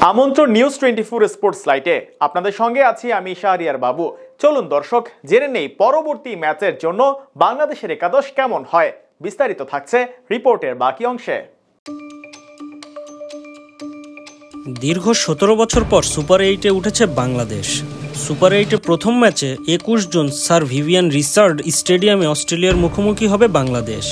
আমন্ত্রণ news 24 sports লাইটে আপনাদের সঙ্গে আছি আমি শাহরিয়ার বাবু। চলুন দর্শক জেনে নেই পরবর্তী ম্যাচের জন্য বাংলাদেশের একাদশ কেমন হয়। বিস্তারিত থাকছে রিপোর্টের বাকি অংশে। দীর্ঘ 17 বছর পর সুপার 8-এ উঠেছে বাংলাদেশ। সুপার 8-এ প্রথম ম্যাচে 21 জুন স্যার ভিভিয়ান রিচার্ড স্টেডিয়ামে অস্ট্রেলিয়ার মুখোমুখি হবে বাংলাদেশ।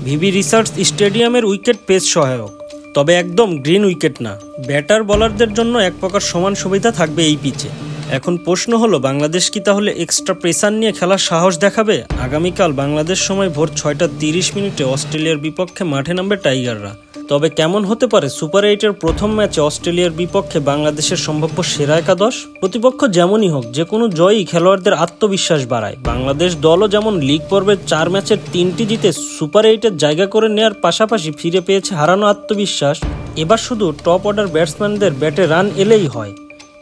ভিভি রিচার্ড স্টেডিয়ামের উইকেট পেস সহায়ক, তবে একদম গ্রিন উইকেট না। ব্যাটার বলারদের জন্য এক প্রকার সমান সুবিধা থাকবে এই পিচে। এখন প্রশ্ন হলো, বাংলাদেশ কি তাহলে এক্সট্রা প্রেসার নিয়ে খেলার সাহস দেখাবে? আগামীকাল বাংলাদেশ সময় ভোর 6:30 অস্ট্রেলিয়ার বিপক্ষে মাঠে নামবে টাইগাররা। তবে কেমন হতে পারে সুপার 8-এর প্রথম ম্যাচে অস্ট্রেলিয়ার বিপক্ষে বাংলাদেশের সম্ভাব্য সেরা একাদশ? প্রতিপক্ষ যেমনই হোক, যে কোনো জয়ই খেলোয়াড়দের আত্মবিশ্বাস বাড়ায়। বাংলাদেশ দলও যেমন লিগ পর্বের 4 ম্যাচের 3টি জিতে সুপার 8-এর জায়গা করে নেওয়ার পাশাপাশি ফিরে পেয়েছে হারানো আত্মবিশ্বাস। এবার শুধু টপ অর্ডার ব্যাটসম্যানদের ব্যাটে রান এলেই হয়।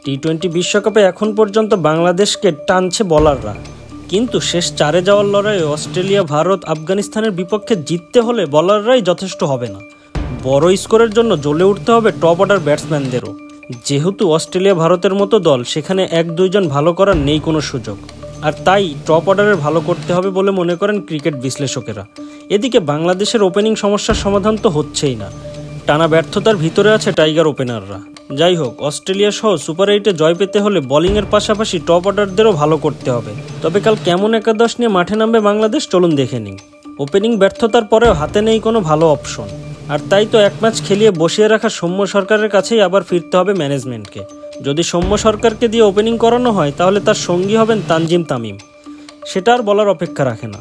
টি-20 বিশ্বকাপে এখন পর্যন্ত বাংলাদেশকে টানছে বোলাররা, কিন্তু শেষ 4-এ যাওয়ার লড়াইয়ে অস্ট্রেলিয়া, ভারত, আফগানিস্তানের বিপক্ষে জিততে হলে বোলাররাই যথেষ্ট হবে না। বড় স্কোরের জন্য জ্বলে উঠতে হবে টপ অর্ডার ব্যাটসম্যানদেরও। যেহেতু অস্ট্রেলিয়া ভারতের মতো দল, সেখানে 1-2 জন ভালো করার নেই কোনো সুযোগ, আর তাই টপ অর্ডারের ভালো করতে হবে বলে মনে করেন ক্রিকেট বিশ্লেষকেরা। এদিকে বাংলাদেশের ওপেনিং সমস্যার সমাধান তো হচ্ছেই না। টানা ব্যর্থতার ভিতরে আছে টাইগার ওপেনাররা। যাই হোক, অস্ট্রেলিয়া সহ সুপার 8-এ জয় পেতে হলে বোলিংয়ের পাশাপাশি টপ অর্ডারদেরও ভালো করতে হবে। তবে কাল কেমন একাদশ নিয়ে মাঠে নামবে বাংলাদেশ, চলুন দেখে নিই। ওপেনিং ব্যর্থতার পরেও হাতে নেই কোনো ভালো অপশন, আর তাই তো এক ম্যাচ খেলিয়ে বসিয়ে রাখা সৌম্য সরকারের কাছেই আবার ফিরতে হবে ম্যানেজমেন্টকে। যদি সৌম্য সরকারকে দিয়ে ওপেনিং করানো হয়, তাহলে তার সঙ্গী হবেন তানজিম তামিম। সেটা আর বলার অপেক্ষা রাখে না।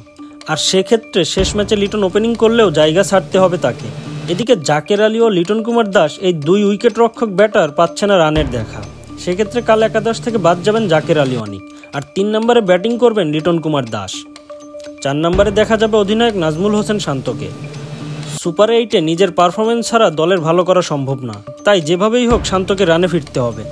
আর সেক্ষেত্রে শেষ ম্যাচে লিটন ওপেনিং করলেও জায়গা ছাড়তে হবে তাকে। এদিকে জাকের আলী ও লিটন কুমার দাস, এই 2 উইকেট রক্ষক ব্যাটার পাচ্ছে না রানের দেখা। সেক্ষেত্রে কাল একাদশ থেকে বাদ যাবেন জাকের আলী অনিক, আর 3 নম্বরে ব্যাটিং করবেন লিটন কুমার দাস। 4 নম্বরে দেখা যাবে অধিনায়ক নাজমুল হোসেন শান্তকে। সুপার 8-এ নিজের পারফরমেন্স ছাড়া দলের ভালো করা সম্ভব না, তাই যেভাবেই হোক শান্তকে রানে ফিরতে হবে।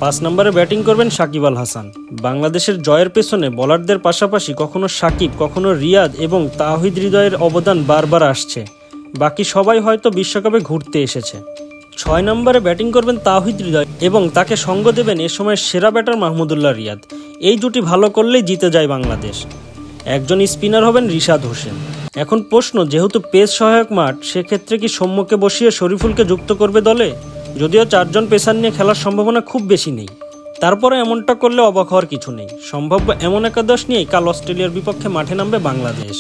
5 নম্বরে ব্যাটিং করবেন সাকিব আল হাসান। বাংলাদেশের জয়ের পেছনে বোলারদের পাশাপাশি কখনো সাকিব, কখনো রিয়াদ এবং তাওহিদ হৃদয়ের অবদান বারবার আসছে। বাকি সবাই হয়তো বিশ্বকাপে ঘুরতে এসেছে। 6 নম্বরে ব্যাটিং করবেন তাওহিদ হৃদয় এবং তাকে সঙ্গ দেবেন এ সময় সেরা ব্যাটার মাহমুদুল্লাহ রিয়াদ। এই জুটি ভালো করলেই জিতে যায় বাংলাদেশ। একজন স্পিনার হবেন রিশাদ হোসেন। এখন প্রশ্ন, যেহেতু পেস সহায়ক মাঠ, সেক্ষেত্রে কি সৌম্যকে বসিয়ে শরীফুলকে যুক্ত করবে দলে? যদিও 4 জন পেসার নিয়ে খেলার সম্ভাবনা খুব বেশি নেই, তারপরে এমনটা করলে অবাক হওয়ার কিছু নেই। সম্ভাব্য এমন একাদশ নিয়েই কাল অস্ট্রেলিয়ার বিপক্ষে মাঠে নামবে বাংলাদেশ।